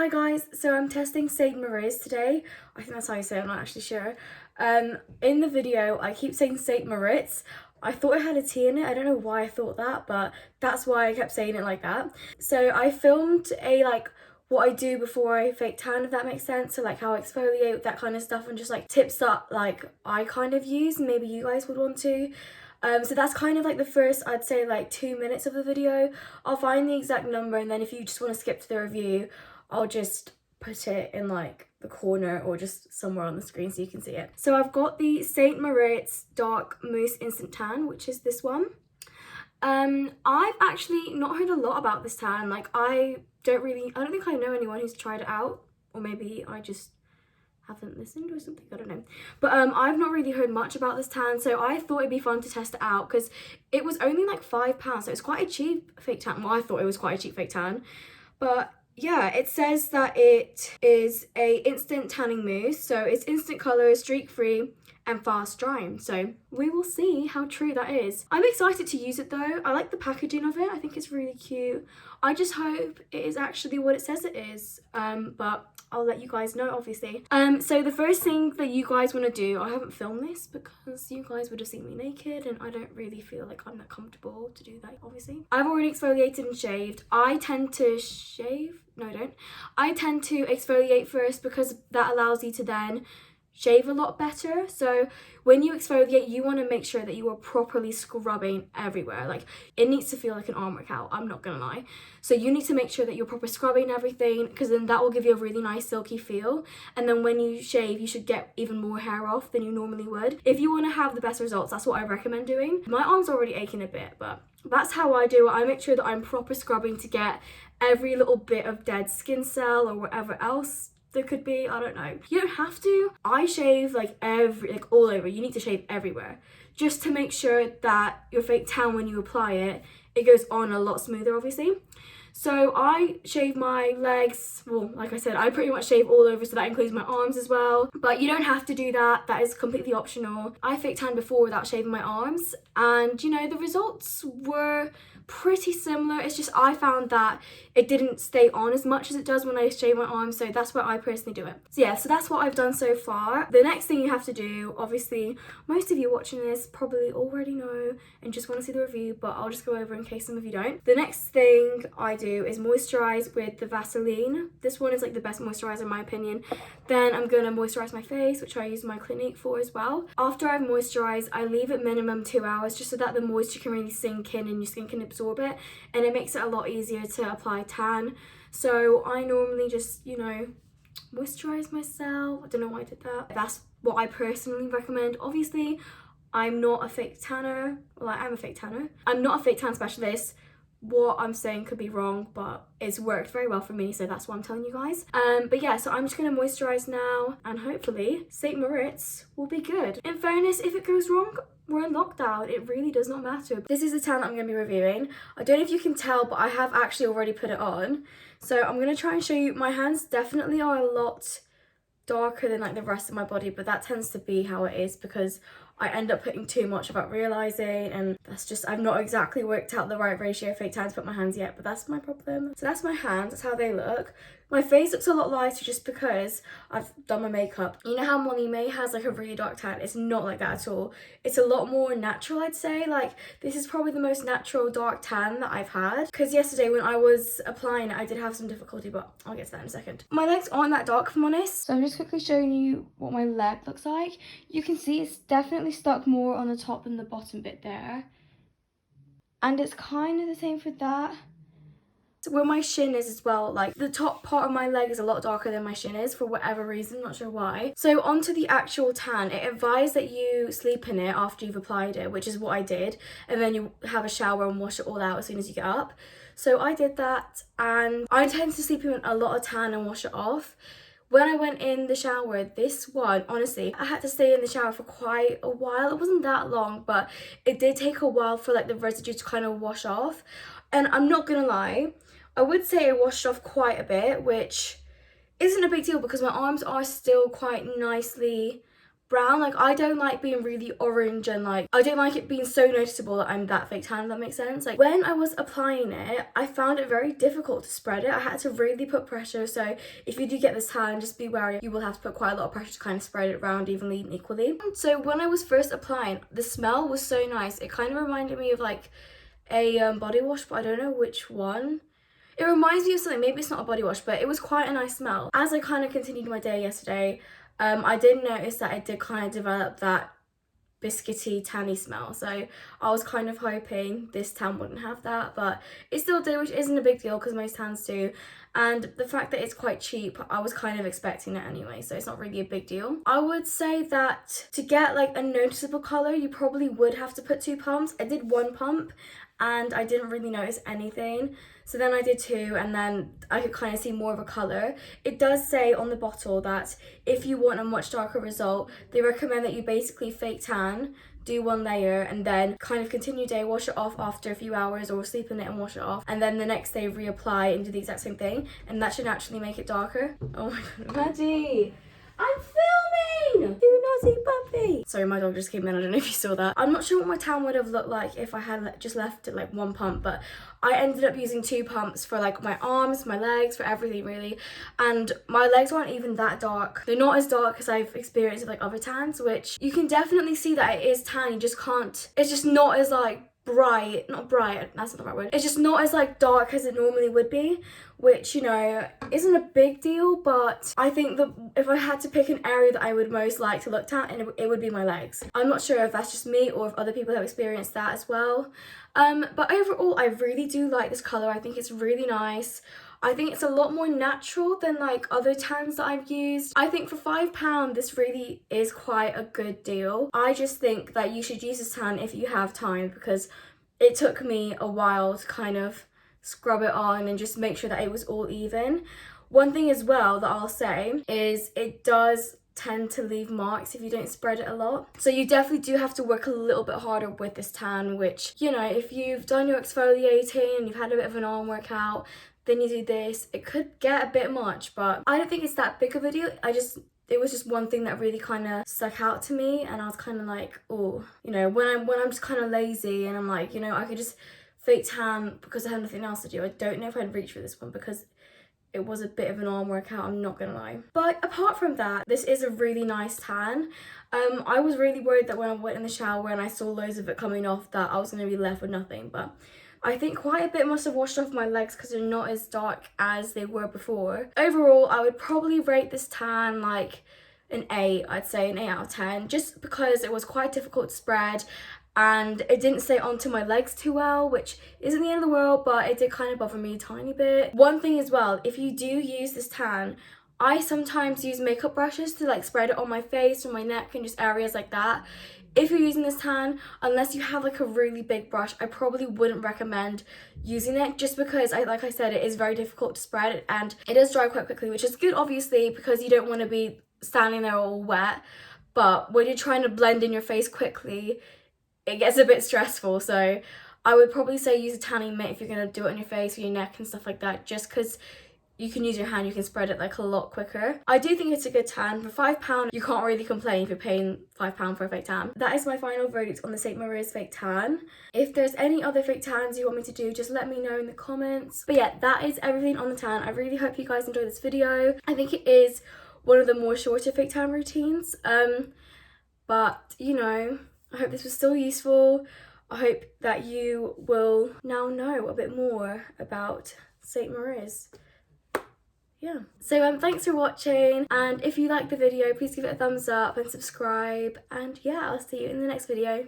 Hi guys, so I'm testing St Moriz today. I think that's how you say it, I'm not actually sure. In the video, I keep saying St Moritz. I thought it had a T in it. I don't know why I thought that, but that's why I kept saying it like that. So I filmed what I do before I fake tan, if that makes sense. So like how I exfoliate, that kind of stuff, and just like tips that I kind of use, and maybe you guys would want to. So that's kind of like the first, I'd say, 2 minutes of the video. I'll find the exact number, and then if you just want to skip to the review, I'll just put it in the corner or just somewhere on the screen so you can see it. So I've got the St Moriz Dark Mousse Instant Tan, which is this one. I've actually not heard a lot about this tan. I don't think I know anyone who's tried it out, or maybe I just haven't listened or something, I don't know. But I've not really heard much about this tan, so I thought it'd be fun to test it out because it was only like £5, so it's quite a cheap fake tan. Well, I thought it was quite a cheap fake tan, but yeah, it says that it is a instant tanning mousse, so it's instant colour, streak free and fast drying, so we will see how true that is. I'm excited to use it though. I like the packaging of it. I think it's really cute. I just hope it is actually what it says it is, but I'll let you guys know, obviously. So the first thing that you guys want to do, I haven't filmed this because you guys would have seen me naked and I don't really feel like I'm that comfortable to do that, obviously. I've already exfoliated and shaved. I tend to I tend to exfoliate first because that allows you to then shave a lot better. So when you exfoliate, you want to make sure that you are properly scrubbing everywhere. It needs to feel like an arm workout, I'm not gonna lie. So you need to make sure that you're proper scrubbing everything, because then that will give you a really nice silky feel, and then when you shave you should get even more hair off than you normally would. If you want to have the best results, that's what I recommend doing. My arm's already aching a bit, but that's how I do it. I make sure that I'm proper scrubbing to get every little bit of dead skin cell or whatever else there could be. I don't know. You don't have to. I shave all over. You need to shave everywhere just to make sure that your fake tan, when you apply it, it goes on a lot smoother, obviously. So I shave my legs. Well, like I said, I pretty much shave all over, so that includes my arms as well. But you don't have to do that. That is completely optional. I fake tan before without shaving my arms, and the results were pretty similar. It's just I found that it didn't stay on as much as it does when I shave my arms, so that's why I personally do it. So yeah, so that's what I've done so far. The next thing you have to do, obviously most of you watching this probably already know and just want to see the review, but I'll just go over in case some of you don't. The next thing I do is moisturize with the Vaseline. This one is the best moisturizer in my opinion. Then I'm gonna moisturize my face, which I use my Clinique for as well. After I've moisturized, I leave it minimum 2 hours just so that the moisture can really sink in and your skin can absorb it, and it makes it a lot easier to apply tan. So I normally just moisturize myself. I don't know why I did that. That's what I personally recommend. Obviously I'm not a fake tanner. Well, I am a fake tanner. I'm not a fake tan specialist. What I'm saying could be wrong, but it's worked very well for me, so that's what I'm telling you guys. But yeah, so I'm just gonna moisturize now, and hopefully St Moritz will be good. In fairness, if it goes wrong, we're in lockdown. It really does not matter. This is the tan that I'm gonna be reviewing. I don't know if you can tell, but I have actually already put it on. So I'm gonna try and show you. My hands definitely are a lot darker than the rest of my body, but that tends to be how it is because I end up putting too much without realizing, and that's just, I've not exactly worked out the right ratio of fake tan to put my hands yet, but that's my problem. So that's my hands, that's how they look. My face looks a lot lighter just because I've done my makeup. You know how Molly May has a really dark tan? It's not like that at all. It's a lot more natural, I'd say. This is probably the most natural dark tan that I've had, because yesterday when I was applying it, I did have some difficulty, but I'll get to that in a second. My legs aren't that dark, if I'm honest. So I'm just quickly showing you what my leg looks like. You can see it's definitely stuck more on the top than the bottom bit there. And it's kind of the same for that. So where my shin is as well, the top part of my leg is a lot darker than my shin is for whatever reason, not sure why. So onto the actual tan, it advised that you sleep in it after you've applied it, which is what I did, and then you have a shower and wash it all out as soon as you get up. So I did that, and I tend to sleep in a lot of tan and wash it off. When I went in the shower, this one, honestly, I had to stay in the shower for quite a while. It wasn't that long, but it did take a while for the residue to kind of wash off. And I'm not gonna lie, I would say it washed off quite a bit, which isn't a big deal because my arms are still quite nicely brown. Like, I don't like being really orange, and like I don't like it being so noticeable that I'm that fake tan, if that makes sense. Like, when I was applying it, I found it very difficult to spread it. I had to really put pressure, so if you do get this tan, just be wary. You will have to put quite a lot of pressure to kind of spread it around evenly and equally. So when I was first applying, the smell was so nice. It kind of reminded me of like a body wash, but I don't know which one. It reminds me of something. Maybe it's not a body wash, but it was quite a nice smell. As I kind of continued my day yesterday, I did notice that it did kind of develop that biscuity tanny smell, so I was kind of hoping this tan wouldn't have that, but it still did, which isn't a big deal because most tans do. And the fact that it's quite cheap, I was kind of expecting it anyway, so it's not really a big deal. I would say that to get like a noticeable colour, you probably would have to put 2 pumps. I did 1 pump and I didn't really notice anything. So then I did 2, and then I could kind of see more of a colour. It does say on the bottle that if you want a much darker result, they recommend that you basically fake tan, do 1 layer, and then kind of continue your day, wash it off after a few hours, or sleep in it and wash it off, and then the next day reapply and do the exact same thing, and that should naturally make it darker. Oh my god, Maddie! I'm filming! You naughty puppy! Sorry, my dog just came in. I don't know if you saw that. I'm not sure what my tan would have looked like if I had just left it like 1 pump, but I ended up using 2 pumps for like my arms, my legs, for everything really. And my legs aren't even that dark. They're not as dark as I've experienced with like other tans, which you can definitely see that it is tan. You just can't, it's just not as like bright, not bright, that's not the right word. It's just not as like dark as it normally would be, which, you know, isn't a big deal, but I think that if I had to pick an area that I would most like to look at, it would be my legs. I'm not sure if that's just me or if other people have experienced that as well. But overall, I really do like this colour. I think it's really nice. I think it's a lot more natural than like other tans that I've used. I think for £5, this really is quite a good deal. I just think that you should use this tan if you have time, because it took me a while to kind of scrub it on and just make sure that it was all even. One thing as well that I'll say is it does tend to leave marks if you don't spread it a lot, so you definitely do have to work a little bit harder with this tan, which, you know, if you've done your exfoliating and you've had a bit of an arm workout, then you do this, it could get a bit much, but I don't think it's that big of a deal. It was just one thing that really kind of stuck out to me, and I was kind of like, oh, you know, when I'm just kind of lazy and I'm like, you know, I could just fake tan because I had nothing else to do. I don't know if I'd reach for this one because it was a bit of an arm workout, I'm not gonna lie. But apart from that, this is a really nice tan. I was really worried that when I went in the shower and I saw loads of it coming off that I was gonna be left with nothing, but I think quite a bit must have washed off my legs because they're not as dark as they were before. Overall, I would probably rate this tan like an 8, I'd say an 8 out of 10, just because it was quite difficult to spread and it didn't stay onto my legs too well, which isn't the end of the world, but it did kind of bother me a tiny bit. One thing as well, if you do use this tan, I sometimes use makeup brushes to like spread it on my face or my neck and just areas like that. If you're using this tan, unless you have like a really big brush, I probably wouldn't recommend using it, just because like I said, it is very difficult to spread and it does dry quite quickly, which is good obviously because you don't want to be standing there all wet, but when you're trying to blend in your face quickly, it gets a bit stressful. So I would probably say use a tanning mitt if you're going to do it on your face or your neck and stuff like that, just because you can use your hand, you can spread it like a lot quicker. I do think it's a good tan. For £5, you can't really complain if you're paying £5 for a fake tan. That is my final verdict on the St Moriz fake tan. If there's any other fake tans you want me to do, just let me know in the comments. But yeah, that is everything on the tan. I really hope you guys enjoyed this video. I think it is one of the more shorter fake tan routines. But, you know, I hope this was still useful. I hope that you will now know a bit more about St Moriz. Yeah, so thanks for watching, and if you liked the video, please give it a thumbs up and subscribe, and yeah, I'll see you in the next video.